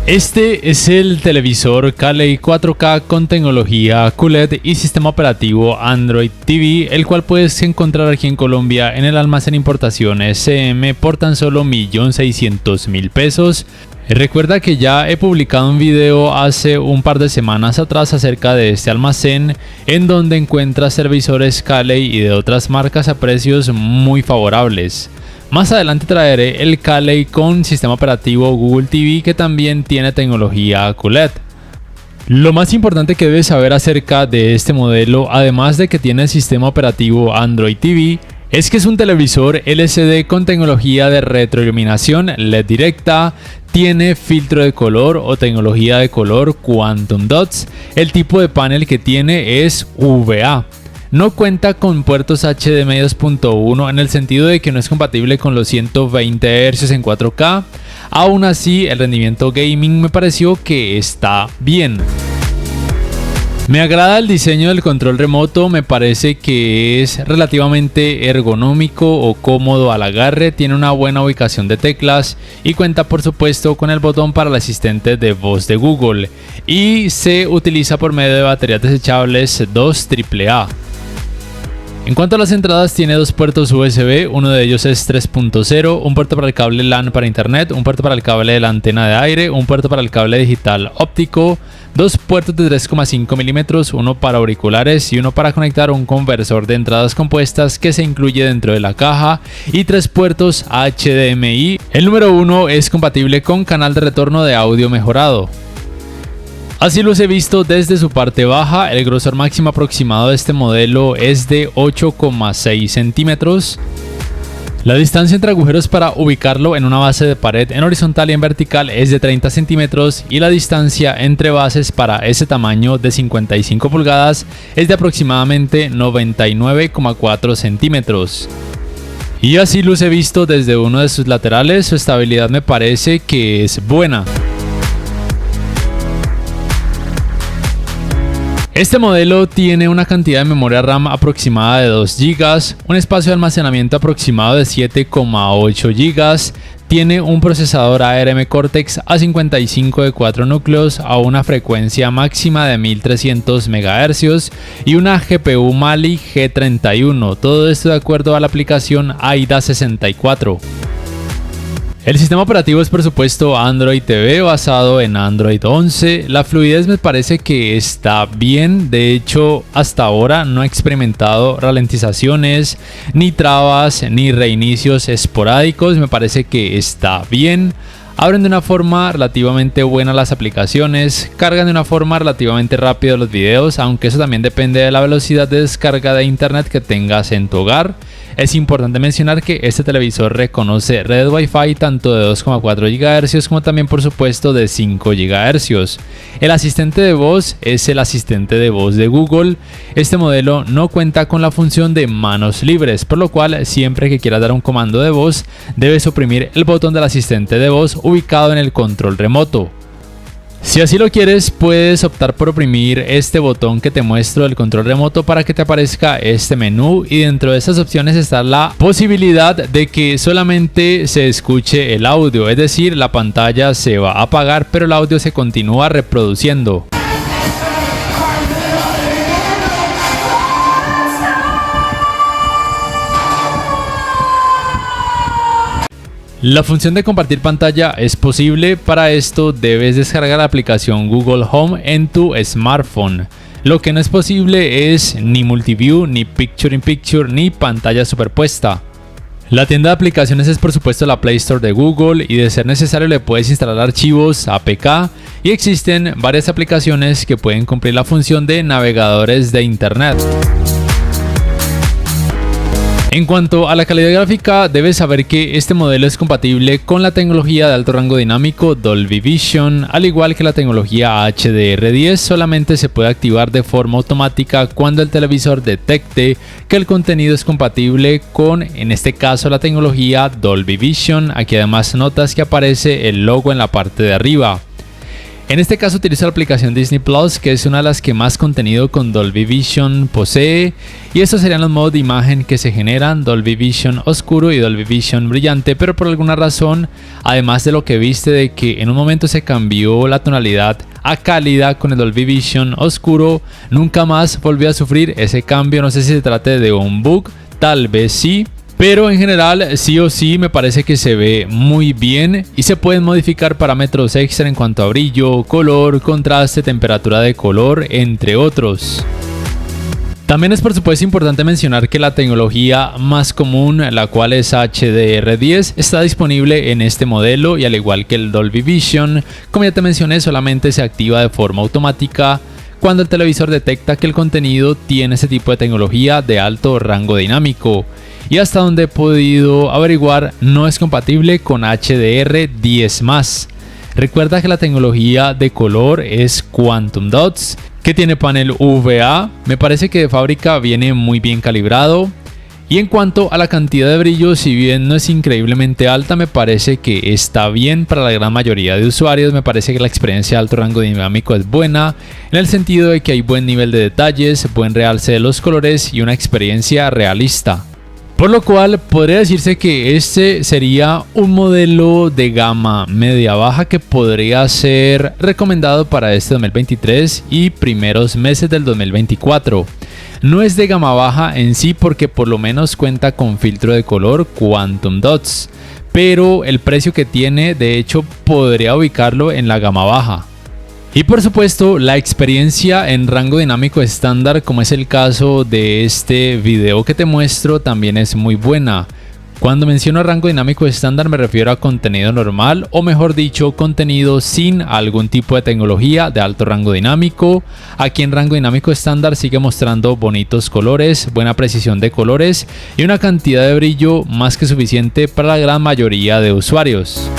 Este es el televisor Kaleid 4K con tecnología QLED y sistema operativo Android TV, el cual puedes encontrar aquí en Colombia en el almacén importaciones CM por tan solo 1.600.000 pesos. Recuerda que ya he publicado un video hace un par de semanas atrás acerca de este almacén, en donde encuentras televisores Kaleid y de otras marcas a precios muy favorables. Más adelante traeré el Kaleid con sistema operativo Google TV, que también tiene tecnología QLED. Lo más importante que debes saber acerca de este modelo, además de que tiene sistema operativo Android TV, es que es un televisor LCD con tecnología de retroiluminación LED directa, tiene filtro de color o tecnología de color Quantum Dots, el tipo de panel que tiene es VA. No cuenta con puertos HDMI 2.1 en el sentido de que no es compatible con los 120 Hz en 4K. Aún así, el rendimiento gaming me pareció que está bien. Me agrada el diseño del control remoto, me parece que es relativamente ergonómico o cómodo al agarre, tiene una buena ubicación de teclas y cuenta por supuesto con el botón para el asistente de voz de Google y se utiliza por medio de baterías desechables 2 AAA. En cuanto a las entradas, tiene dos puertos USB, uno de ellos es 3.0, un puerto para el cable LAN para internet, un puerto para el cable de la antena de aire, un puerto para el cable digital óptico, dos puertos de 3,5 mm, uno para auriculares y uno para conectar un conversor de entradas compuestas que se incluye dentro de la caja y tres puertos HDMI. El número 1 es compatible con canal de retorno de audio mejorado. Así los he visto desde su parte baja, el grosor máximo aproximado de este modelo es de 8,6 centímetros. La distancia entre agujeros para ubicarlo en una base de pared en horizontal y en vertical es de 30 centímetros y la distancia entre bases para ese tamaño de 55 pulgadas es de aproximadamente 99,4 centímetros. Y así los he visto desde uno de sus laterales, su estabilidad me parece que es buena. Este modelo tiene una cantidad de memoria RAM aproximada de 2 GB, un espacio de almacenamiento aproximado de 7,8 GB, tiene un procesador ARM Cortex A55 de 4 núcleos a una frecuencia máxima de 1300 MHz y una GPU Mali G31, todo esto de acuerdo a la aplicación AIDA 64. El sistema operativo es por supuesto Android TV basado en Android 11. La fluidez me parece que está bien, de hecho hasta ahora no he experimentado ralentizaciones, ni trabas, ni reinicios esporádicos, me parece que está bien. Abren de una forma relativamente buena las aplicaciones, cargan de una forma relativamente rápida los videos, aunque eso también depende de la velocidad de descarga de internet que tengas en tu hogar. Es importante mencionar que este televisor reconoce redes Wi-Fi tanto de 2,4 GHz como también por supuesto de 5 GHz. El asistente de voz es el asistente de voz de Google. Este modelo no cuenta con la función de manos libres, por lo cual siempre que quieras dar un comando de voz debes oprimir el botón del asistente de voz ubicado en el control remoto. Si así lo quieres, puedes optar por oprimir este botón que te muestro del control remoto para que te aparezca este menú, y dentro de estas opciones está la posibilidad de que solamente se escuche el audio, es decir, la pantalla se va a apagar pero el audio se continúa reproduciendo. La función de compartir pantalla es posible. Para esto debes descargar la aplicación Google Home en tu smartphone. Lo que no es posible es ni multiview, ni picture in picture, ni pantalla superpuesta. La tienda de aplicaciones es por supuesto la Play Store de Google y de ser necesario le puedes instalar archivos APK, y existen varias aplicaciones que pueden cumplir la función de navegadores de internet. En cuanto a la calidad gráfica, debes saber que este modelo es compatible con la tecnología de alto rango dinámico Dolby Vision, al igual que la tecnología HDR10. Solamente se puede activar de forma automática cuando el televisor detecte que el contenido es compatible con, en este caso, la tecnología Dolby Vision. Aquí además notas que aparece el logo en la parte de arriba. En este caso utilizo la aplicación Disney Plus, que es una de las que más contenido con Dolby Vision posee, y estos serían los modos de imagen que se generan: Dolby Vision oscuro y Dolby Vision brillante. Pero por alguna razón, además de lo que viste de que en un momento se cambió la tonalidad a cálida con el Dolby Vision oscuro, nunca más volvió a sufrir ese cambio. No sé si se trate de un bug, tal vez sí, pero en general sí o sí me parece que se ve muy bien y se pueden modificar parámetros extra en cuanto a brillo, color, contraste, temperatura de color, entre otros. También es por supuesto importante mencionar que la tecnología más común, la cual es HDR10, está disponible en este modelo, y al igual que el Dolby Vision, como ya te mencioné, solamente se activa de forma automática cuando el televisor detecta que el contenido tiene ese tipo de tecnología de alto rango dinámico, y hasta donde he podido averiguar no es compatible con HDR10+. Recuerda que la tecnología de color es Quantum Dots, que tiene panel UVA, me parece que de fábrica viene muy bien calibrado. Y en cuanto a la cantidad de brillo, si bien no es increíblemente alta, me parece que está bien para la gran mayoría de usuarios. Me parece que la experiencia de alto rango dinámico es buena, en el sentido de que hay buen nivel de detalles, buen realce de los colores y una experiencia realista. Por lo cual podría decirse que este sería un modelo de gama media baja que podría ser recomendado para este 2023 y primeros meses del 2024. No es de gama baja en sí porque por lo menos cuenta con filtro de color Quantum Dots, pero el precio que tiene de hecho podría ubicarlo en la gama baja. Y por supuesto, la experiencia en rango dinámico estándar, como es el caso de este video que te muestro, también es muy buena. Cuando menciono rango dinámico estándar me refiero a contenido normal, o mejor dicho, contenido sin algún tipo de tecnología de alto rango dinámico. Aquí en rango dinámico estándar sigue mostrando bonitos colores, buena precisión de colores y una cantidad de brillo más que suficiente para la gran mayoría de usuarios.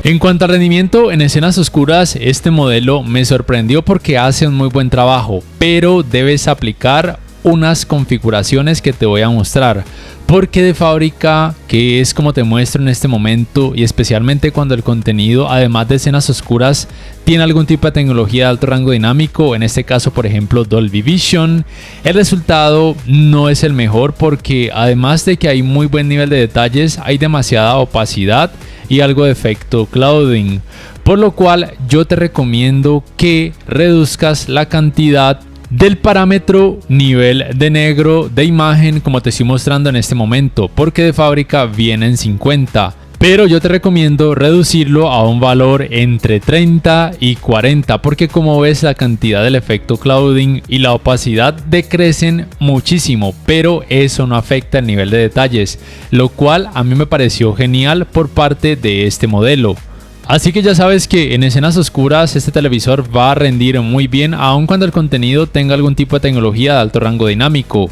En cuanto al rendimiento en escenas oscuras, este modelo me sorprendió porque hace un muy buen trabajo, pero debes aplicar unas configuraciones que te voy a mostrar, porque de fábrica, que es como te muestro en este momento, y especialmente cuando el contenido, además de escenas oscuras, tiene algún tipo de tecnología de alto rango dinámico, en este caso por ejemplo Dolby Vision, el resultado no es el mejor, porque además de que hay muy buen nivel de detalles, hay demasiada opacidad y algo de efecto clouding, por lo cual yo te recomiendo que reduzcas la cantidad del parámetro nivel de negro de imagen como te estoy mostrando en este momento, porque de fábrica viene en 50, pero yo te recomiendo reducirlo a un valor entre 30 y 40, porque como ves la cantidad del efecto clouding y la opacidad decrecen muchísimo, pero eso no afecta el nivel de detalles, lo cual a mí me pareció genial por parte de este modelo. Así que ya sabes que en escenas oscuras este televisor va a rendir muy bien, aun cuando el contenido tenga algún tipo de tecnología de alto rango dinámico.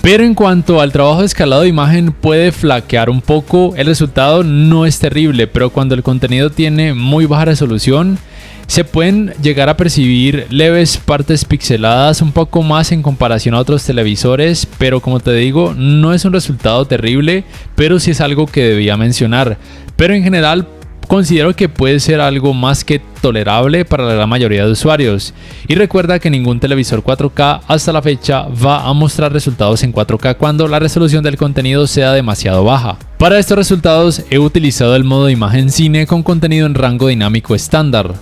Pero en cuanto al trabajo de escalado de imagen, puede flaquear un poco. El resultado no es terrible, pero cuando el contenido tiene muy baja resolución, se pueden llegar a percibir leves partes pixeladas un poco más en comparación a otros televisores, pero como te digo, no es un resultado terrible, pero sí es algo que debía mencionar. Pero en general, considero que puede ser algo más que tolerable para la gran mayoría de usuarios. Y recuerda que ningún televisor 4K hasta la fecha va a mostrar resultados en 4K cuando la resolución del contenido sea demasiado baja. Para estos resultados he utilizado el modo de imagen cine con contenido en rango dinámico estándar.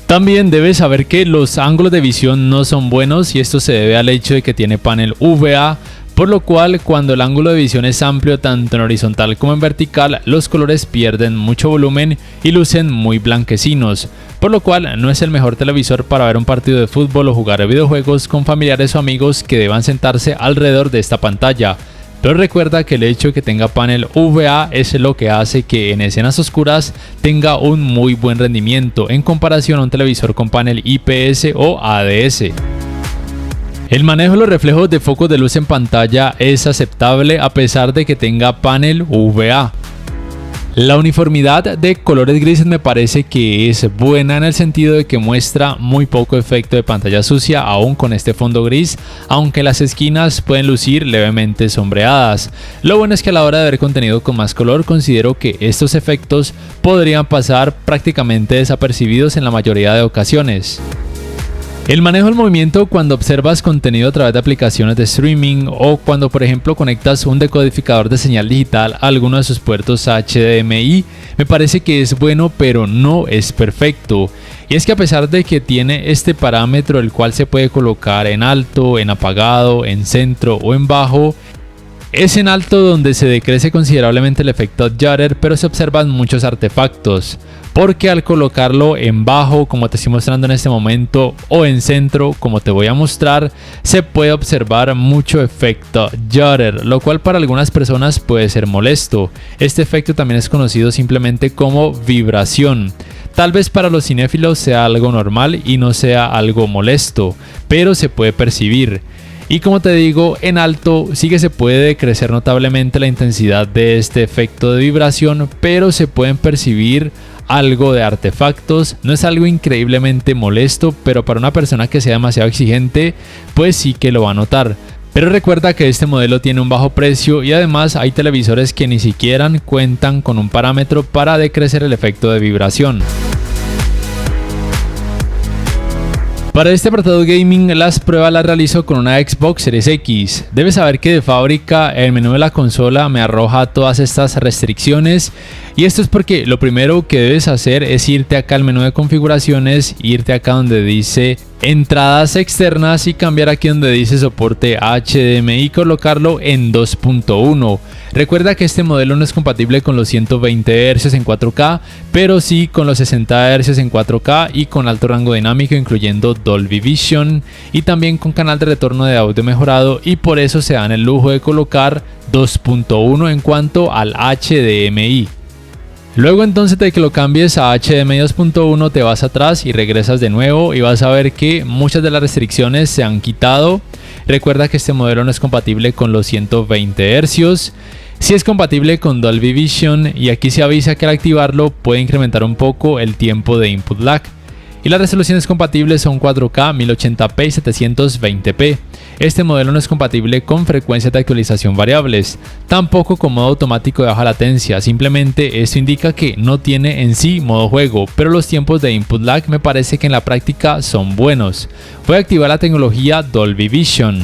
También debes saber que los ángulos de visión no son buenos, y esto se debe al hecho de que tiene panel UVA, por lo cual cuando el ángulo de visión es amplio tanto en horizontal como en vertical, los colores pierden mucho volumen y lucen muy blanquecinos, por lo cual no es el mejor televisor para ver un partido de fútbol o jugar videojuegos con familiares o amigos que deban sentarse alrededor de esta pantalla. Pero recuerda que el hecho de que tenga panel UVA es lo que hace que en escenas oscuras tenga un muy buen rendimiento en comparación a un televisor con panel IPS o ADS. El manejo de los reflejos de focos de luz en pantalla es aceptable a pesar de que tenga panel UVA. La uniformidad de colores grises me parece que es buena en el sentido de que muestra muy poco efecto de pantalla sucia aún con este fondo gris, aunque las esquinas pueden lucir levemente sombreadas. Lo bueno es que a la hora de ver contenido con más color considero que estos efectos podrían pasar prácticamente desapercibidos en la mayoría de ocasiones. El manejo del movimiento cuando observas contenido a través de aplicaciones de streaming o cuando por ejemplo conectas un decodificador de señal digital a alguno de sus puertos HDMI me parece que es bueno, pero no es perfecto. Y es que a pesar de que tiene este parámetro el cual se puede colocar en alto, en apagado, en centro o en bajo, es en alto donde se decrece considerablemente el efecto Jutter, pero se observan muchos artefactos, porque al colocarlo en bajo, como te estoy mostrando en este momento, o en centro, como te voy a mostrar, se puede observar mucho efecto Jutter, lo cual para algunas personas puede ser molesto. Este efecto también es conocido simplemente como vibración. Tal vez para los cinéfilos sea algo normal y no sea algo molesto, pero se puede percibir. Y como te digo, en alto sí que se puede decrecer notablemente la intensidad de este efecto de vibración, pero se pueden percibir algo de artefactos. No es algo increíblemente molesto, pero para una persona que sea demasiado exigente, pues sí que lo va a notar. Pero recuerda que este modelo tiene un bajo precio y además hay televisores que ni siquiera cuentan con un parámetro para decrecer el efecto de vibración. Para este apartado gaming, las pruebas las realizo con una Xbox Series X. Debes saber que de fábrica el menú de la consola me arroja todas estas restricciones, y esto es porque lo primero que debes hacer es irte acá al menú de configuraciones, irte acá donde dice entradas externas y cambiar aquí donde dice soporte HDMI y colocarlo en 2.1. Recuerda que este modelo no es compatible con los 120 Hz en 4K, pero sí con los 60 Hz en 4K y con alto rango dinámico incluyendo Dolby Vision y también con canal de retorno de audio mejorado, y por eso se dan el lujo de colocar 2.1 en cuanto al HDMI. Luego entonces de que lo cambies a HDMI 2.1 te vas atrás y regresas de nuevo y vas a ver que muchas de las restricciones se han quitado. Recuerda que este modelo no es compatible con los 120 Hz. Sí es compatible con Dolby Vision y aquí se avisa que al activarlo puede incrementar un poco el tiempo de input lag. Y las resoluciones compatibles son 4K, 1080p y 720p. Este modelo no es compatible con frecuencias de actualización variables, tampoco con modo automático de baja latencia. Simplemente esto indica que no tiene en sí modo juego, pero los tiempos de input lag me parece que en la práctica son buenos. Voy a activar la tecnología Dolby Vision.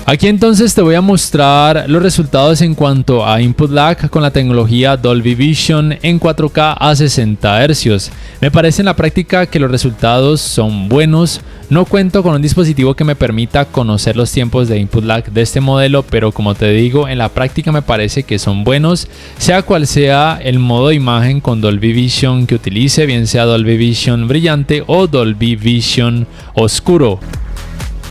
Aquí entonces te voy a mostrar los resultados en cuanto a input lag con la tecnología Dolby Vision en 4K a 60 Hz. Me parece en la práctica que los resultados son buenos. No cuento con un dispositivo que me permita conocer los tiempos de input lag de este modelo, pero como te digo, en la práctica me parece que son buenos, sea cual sea el modo de imagen con Dolby Vision que utilice, bien sea Dolby Vision brillante o Dolby Vision oscuro.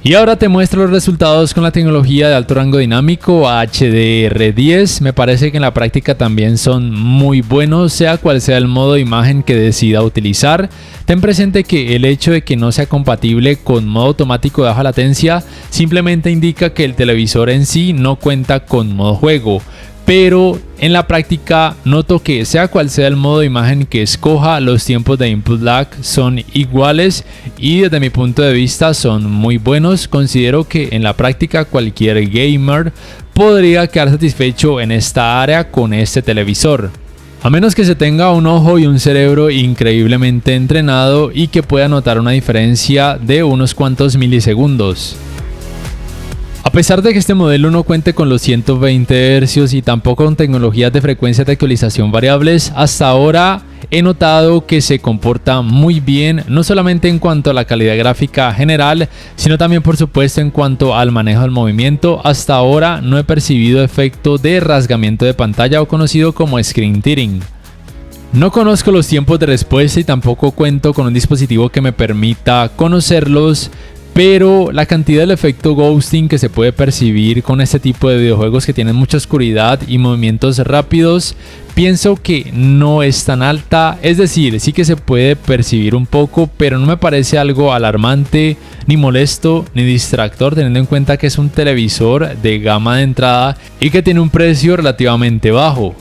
Y ahora te muestro los resultados con la tecnología de alto rango dinámico HDR10. Me parece que en la práctica también son muy buenos, sea cual sea el modo de imagen que decida utilizar. Ten presente que el hecho de que no sea compatible con modo automático de baja latencia simplemente indica que el televisor en sí no cuenta con modo juego. Pero en la práctica noto que sea cual sea el modo de imagen que escoja, los tiempos de input lag son iguales y desde mi punto de vista son muy buenos. Considero que en la práctica cualquier gamer podría quedar satisfecho en esta área con este televisor. A menos que se tenga un ojo y un cerebro increíblemente entrenado y que pueda notar una diferencia de unos cuantos milisegundos. A pesar de que este modelo no cuente con los 120 Hz y tampoco con tecnologías de frecuencias de actualización variables, hasta ahora he notado que se comporta muy bien, no solamente en cuanto a la calidad gráfica general, sino también por supuesto en cuanto al manejo del movimiento. Hasta ahora no he percibido efecto de rasgamiento de pantalla o conocido como screen tearing. No conozco los tiempos de respuesta y tampoco cuento con un dispositivo que me permita conocerlos, pero la cantidad del efecto ghosting que se puede percibir con este tipo de videojuegos que tienen mucha oscuridad y movimientos rápidos, pienso que no es tan alta. Es decir, sí que se puede percibir un poco, pero no me parece algo alarmante, ni molesto, ni distractor, teniendo en cuenta que es un televisor de gama de entrada y que tiene un precio relativamente bajo.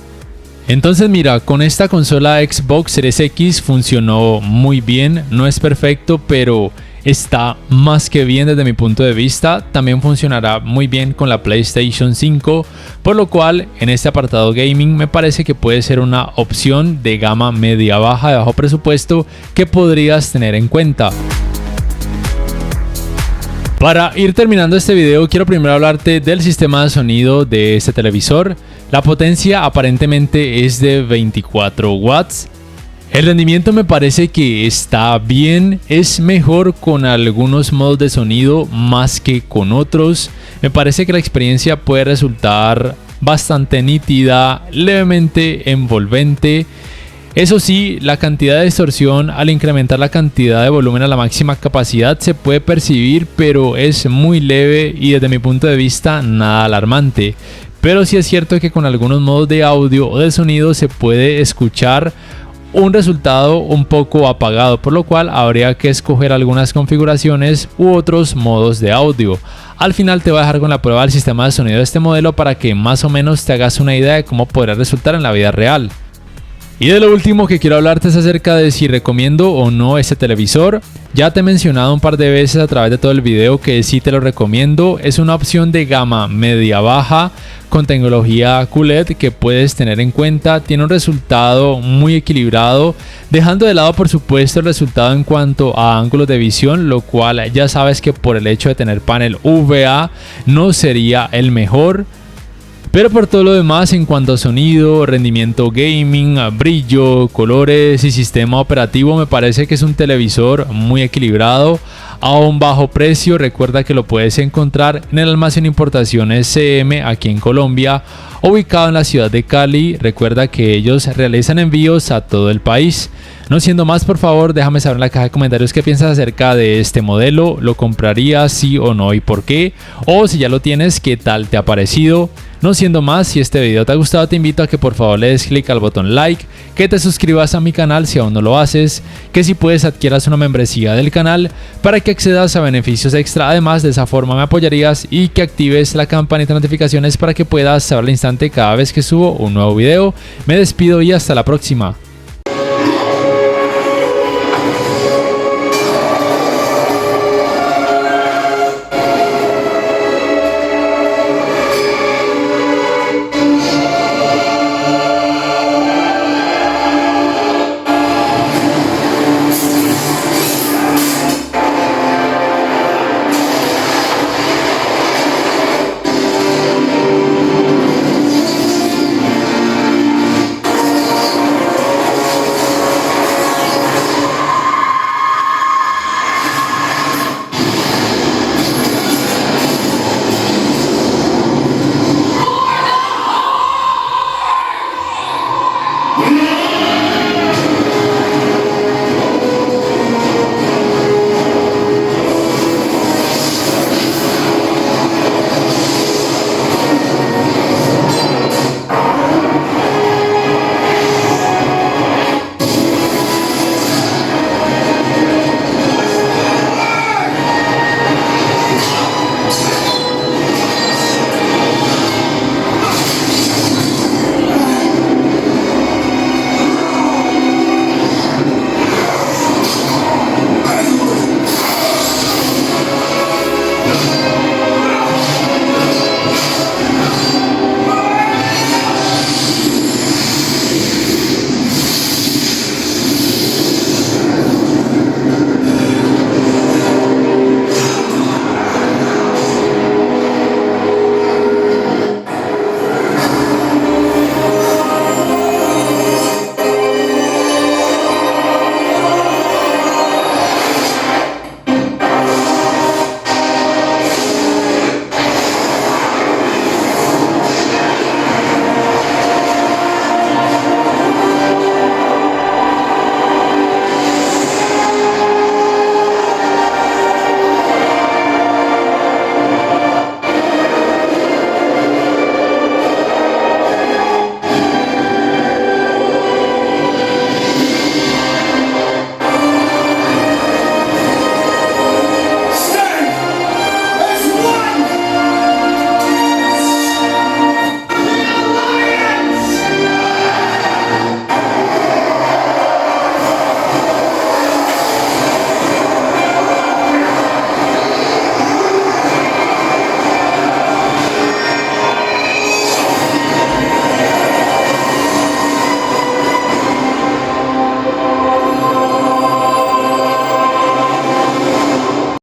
Entonces mira, con esta consola Xbox Series X funcionó muy bien, no es perfecto, pero está más que bien desde mi punto de vista. También funcionará muy bien con la PlayStation 5, por lo cual en este apartado gaming me parece que puede ser una opción de gama media baja de bajo presupuesto que podrías tener en cuenta. Para ir terminando este video, quiero primero hablarte del sistema de sonido de este televisor. La potencia aparentemente es de 24 watts. El rendimiento me parece que está bien, es mejor con algunos modos de sonido más que con otros. Me parece que la experiencia puede resultar bastante nítida, levemente envolvente. Eso sí, la cantidad de distorsión al incrementar la cantidad de volumen a la máxima capacidad se puede percibir, pero es muy leve y desde mi punto de vista nada alarmante. Pero sí es cierto que con algunos modos de audio o de sonido se puede escuchar un resultado un poco apagado, por lo cual habría que escoger algunas configuraciones u otros modos de audio. Al final te voy a dejar con la prueba del sistema de sonido de este modelo para que más o menos te hagas una idea de cómo podrá resultar en la vida real. Y de lo último que quiero hablarte es acerca de si recomiendo o no este televisor. Ya te he mencionado un par de veces a través de todo el video que sí te lo recomiendo. Es una opción de gama media baja con tecnología QLED que puedes tener en cuenta. Tiene un resultado muy equilibrado, dejando de lado por supuesto el resultado en cuanto a ángulos de visión, lo cual ya sabes que por el hecho de tener panel VA no sería el mejor. Pero por todo lo demás, en cuanto a sonido, rendimiento gaming, brillo, colores y sistema operativo, me parece que es un televisor muy equilibrado a un bajo precio. Recuerda que lo puedes encontrar en el almacén Importaciones CM aquí en Colombia, ubicado en la ciudad de Cali. Recuerda que ellos realizan envíos a todo el país. No siendo más, por favor, déjame saber en la caja de comentarios qué piensas acerca de este modelo. ¿Lo comprarías, sí o no, y por qué? O si ya lo tienes, ¿qué tal te ha parecido? No siendo más, si este video te ha gustado, te invito a que por favor le des clic al botón like, que te suscribas a mi canal si aún no lo haces, que si puedes adquieras una membresía del canal para que accedas a beneficios extra. Además, de esa forma me apoyarías, y que actives la campanita de notificaciones para que puedas saber al instante cada vez que subo un nuevo video. Me despido y hasta la próxima.